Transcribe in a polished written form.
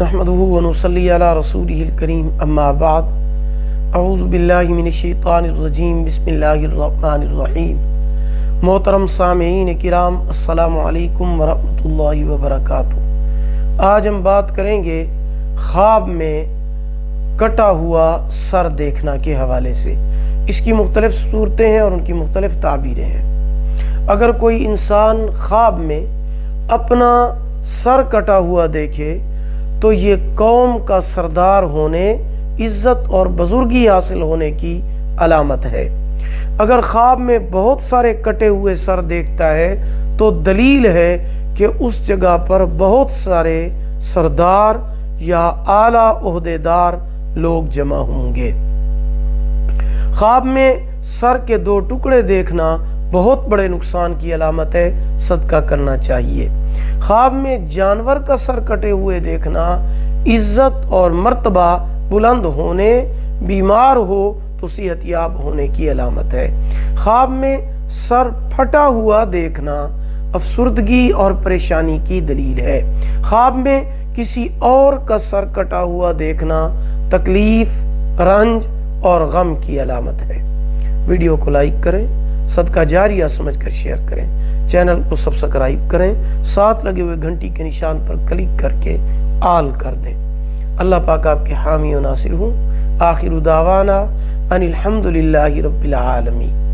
نحمدہ ونصلی علی رسولہ الکریم اما بعد اعوذ باللہ من الشیطان الرجیم بسم اللہ الرحمن الرحیم۔ محترم سامعین کرام، السلام علیکم ورحمۃ اللہ وبرکاتہ۔ آج ہم بات کریں گے خواب میں کٹا ہوا سر دیکھنا کے حوالے سے۔ اس کی مختلف صورتیں ہیں اور ان کی مختلف تعبیریں ہیں۔ اگر کوئی انسان خواب میں اپنا سر کٹا ہوا دیکھے تو یہ قوم کا سردار ہونے، عزت اور بزرگی حاصل ہونے کی علامت ہے۔ اگر خواب میں بہت سارے کٹے ہوئے سر دیکھتا ہے تو دلیل ہے کہ اس جگہ پر بہت سارے سردار یا اعلیٰ عہدیدار لوگ جمع ہوں گے۔ خواب میں سر کے دو ٹکڑے دیکھنا بہت بڑے نقصان کی علامت ہے، صدقہ کرنا چاہیے۔ خواب میں جانور کا سر کٹے ہوئے دیکھنا عزت اور مرتبہ بلند ہونے، بیمار ہو تو صحت یاب ہونے کی علامت ہے۔ خواب میں سر پھٹا ہوا دیکھنا افسردگی اور پریشانی کی دلیل ہے۔ خواب میں کسی اور کا سر کٹا ہوا دیکھنا تکلیف، رنج اور غم کی علامت ہے۔ ویڈیو کو لائک کریں، صدقہ جاریہ سمجھ کر شیئر کریں، چینل کو سبسکرائب کریں، ساتھ لگے ہوئے گھنٹی کے نشان پر کلک کر کے آل کر دیں۔ اللہ پاک آپ کے حامی و ناصر ہوں۔ آخر دعوانا ان الحمدللہ رب العالمین۔